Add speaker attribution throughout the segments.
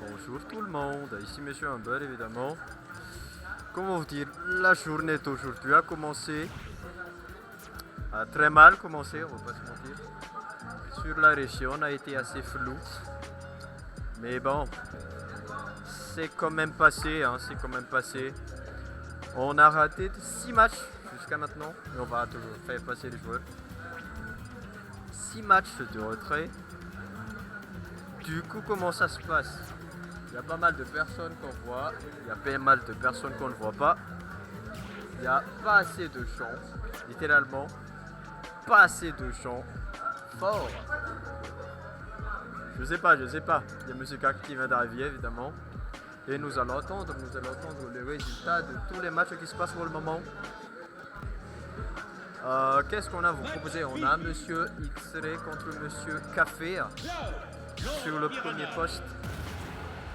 Speaker 1: Bonjour tout le monde, ici Monsieur Humble évidemment. Comment vous dire, la journée d'aujourd'hui a commencé, a très mal commencé, on va pas se mentir. Sur la région, on a été assez flou. Mais bon, c'est quand même passé, hein, c'est quand même passé. On a raté 6 matchs jusqu'à maintenant, et on va toujours faire passer les joueurs. 6 matchs de retrait. Du coup, comment ça se passe? Il y a pas mal de personnes qu'on voit, il y a pas mal de personnes qu'on ne voit pas. Il n'y a pas assez de champs, littéralement, pas assez de champs. Fort. Je sais pas. Il y a Monsieur Kak qui vient d'arriver évidemment. Et nous allons attendre les résultats de tous les matchs qui se passent pour le moment. Qu'est-ce qu'on a à vous proposer? On a Monsieur X-Ray contre Monsieur Café sur le premier poste.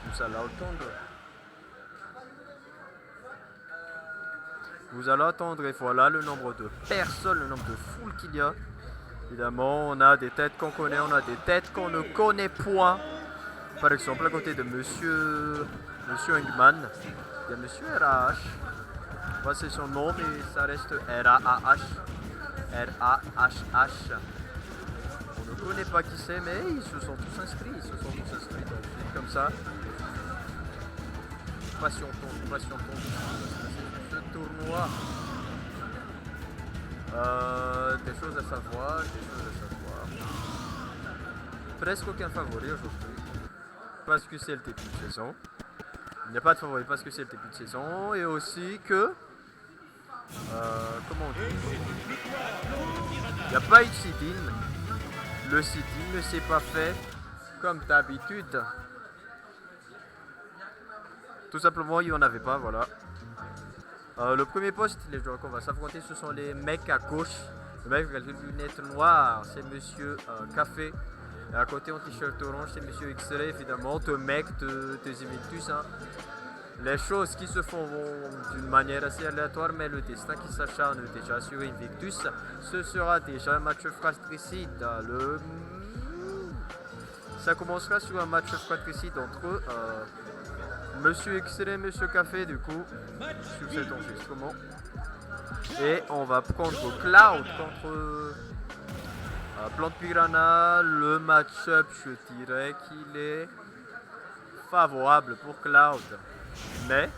Speaker 1: Vous allez attendre. Vous allez attendre et voilà le nombre de personnes, le nombre de foules qu'il y a. Évidemment, on a des têtes qu'on connaît, on a des têtes qu'on ne connaît point. Par exemple, à côté de Monsieur Engman, il y a Monsieur RH. Moi, c'est son nom, mais ça reste R-A-H. R-A-H-H. On ne connaît pas qui c'est, mais ils se sont tous inscrits. Donc, c'est comme ça. Patientons. Ce tournoi. Des choses à savoir. Presque aucun favori aujourd'hui. Parce que c'est le début de saison. Il n'y a pas de favori parce que c'est le début de saison. Et aussi que... comment on dit? Il n'y a pas eu de sit-in. Le sit-in ne s'est pas fait comme d'habitude. Tout simplement, il n'y en avait pas, voilà. Le premier poste, les joueurs qu'on va s'affronter, ce sont les mecs à gauche. Le mec avec les lunettes noires, c'est Monsieur Café. Et à côté, en t-shirt orange, c'est Monsieur X-Ray, évidemment. Deux mecs, des Invictus. Hein. Les choses qui se font d'une manière assez aléatoire, mais le destin qui s'acharne déjà sur Invictus, ce sera déjà un match fratricide. Ça commencera sur un match fratricide entre Monsieur X-Ray et Monsieur Café, du coup, sur cet enregistrement. Et on va prendre Cloud contre Plante Piranha. Le match-up, je dirais qu'il est favorable pour Cloud. Mais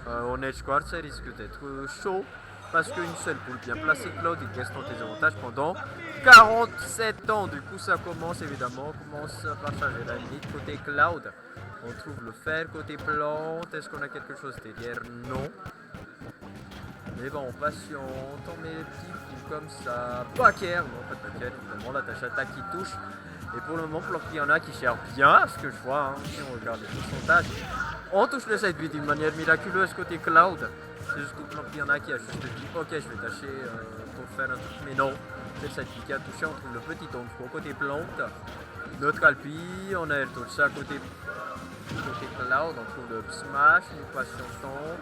Speaker 1: en edge squad, ça risque d'être chaud parce qu'une seule poule bien placée, Cloud, il reste en désavantage pendant 47 ans. Du coup, ça commence évidemment, on commence par charger la limite côté Cloud. On trouve le fer côté plante. Est-ce qu'on a quelque chose derrière? Non. Mais bon, patiente, on met les petits coups comme ça. Packer, non, pas de packer, évidemment, la tâche attaque qui touche. Et pour le moment, il y en a qui cherchent bien, ce que je vois, hein, si on regarde les pourcentages. On touche le side beat d'une manière miraculeuse côté Cloud. C'est juste qu'il y en a qui a juste dit ok, je vais tâcher pour faire un truc, mais non. C'est le side beat qui a touché. On trouve le petit onde côté plante. Notre Alpi, on a tout ça côté Cloud. On trouve le smash, nous patientons.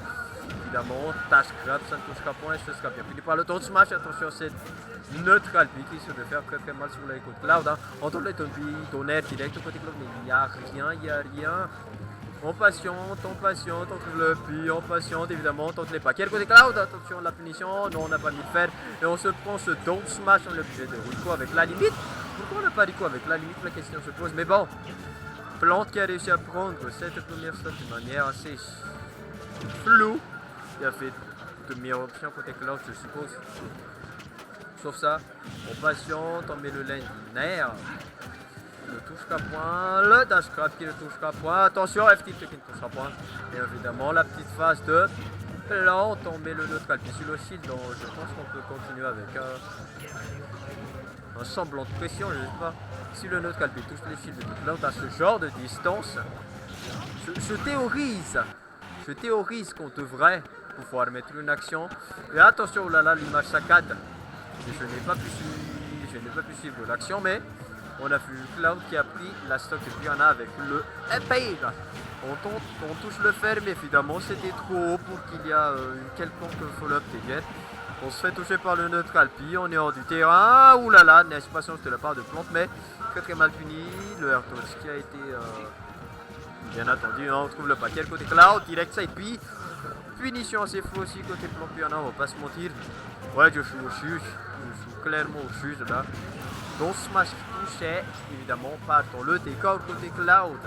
Speaker 1: Évidemment, tâche grab, ça ne touchera point et ce sera bien. Puis par le ton de smash, attention, c'est notre Alpi qui se de faire très mal sur les côtes Cloud. Hein. On tourne les tonnerres direct au côté Cloud, mais il n'y a rien. On patiente, on trouve le pi, on patiente, évidemment, on tente les paquets. Côté Cloud, attention, la punition, non, on n'a pas mis de fer. Et on se prend ce don smash, on est obligé de Rico avec la limite. Pourquoi on n'a pas Rico avec la limite? La question se pose, mais bon. Plante qui a réussi à prendre cette première stop de manière assez floue. Il a fait de meilleures options côté Cloud, je suppose. Sauf ça, on patiente, on met le lane linéaire. Ne touchera point, le dash grab qui ne touchera point, attention FT qui ne touchera point, et évidemment la petite phase de plante, on met le neutral puis sur le shield, donc je pense qu'on peut continuer avec un semblant de pression, je sais pas, si le neutral puis touche les shields de plante à ce genre de distance, je théorise qu'on devrait pouvoir mettre une action, et attention, oh là là, l'image saccade, et je n'ai pas pu suivre l'action, mais on a vu Cloud qui a pris la stock de Piranha avec le Empire. On touche le fer, mais évidemment c'était trop haut pour qu'il y ait une quelconque follow-up derrière. On se fait toucher par le neutral Pi, on est hors du terrain. Ouh là là, n'est-ce pas de la part de Plante, mais très mal puni. Le Air Touch qui a été Bien attendu, on trouve le paquet côté Cloud, direct side P. Punition assez fou aussi côté Plompiana, on va pas se mentir. Ouais, je joue au juge, je joue clairement au juge là. Donc smash qui touchait, évidemment, partons le décor côté Cloud.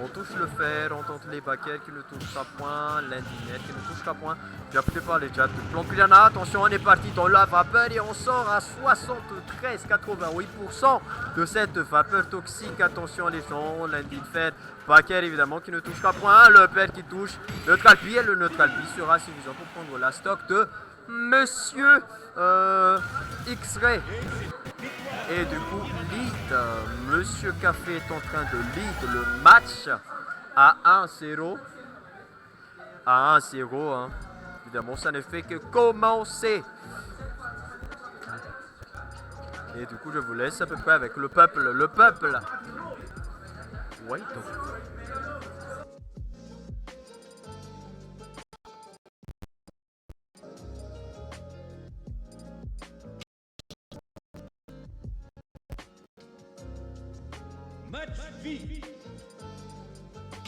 Speaker 1: On touche le fer, on tente les paquets qui ne touchent pas point, l'indinette qui ne touche pas point. Puis après par les jets de Plompiana, attention, on est parti dans la vapeur et on sort à 73-88% de cette vapeur toxique. Attention les gens, l'indine fer, paquet évidemment qui ne touche pas point, le père qui touche, neutral P et le neutral P sera suffisant pour prendre la stock de Monsieur X-Ray. Et du coup, lead, Monsieur Café est en train de lead le match à 1-0. À 1-0, hein. Évidemment, ça ne fait que commencer. Et du coup, je vous laisse à peu près avec le peuple. Le peuple. Wait.
Speaker 2: Match vie.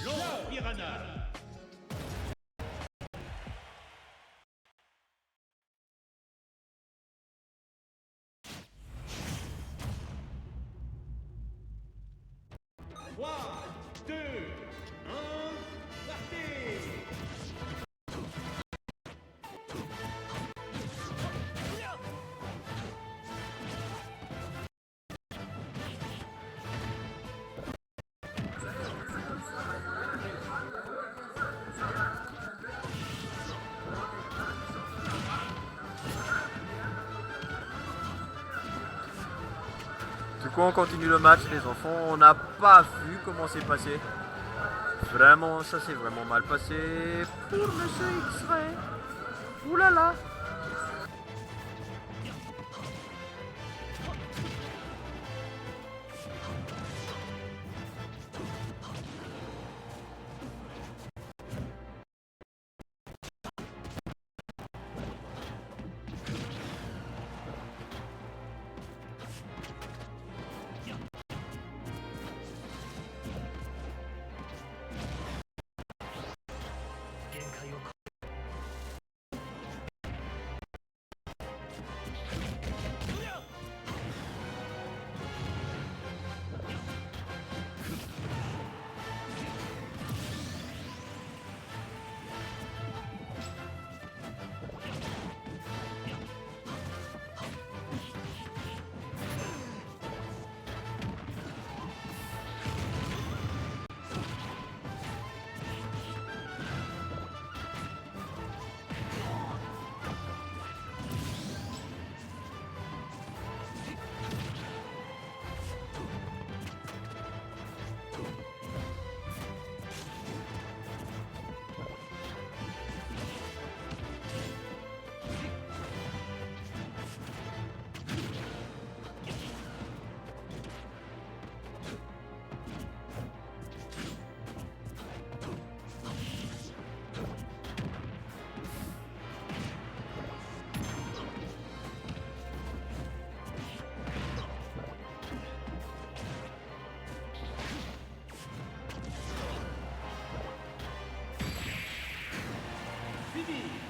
Speaker 2: Lord Piranha. Trois, deux, un, partez.
Speaker 1: Du coup, on continue le match, les enfants. On n'a pas vu comment c'est passé. Vraiment, ça s'est vraiment mal passé pour Monsieur X-Ray. Ouh là là.
Speaker 2: Fini.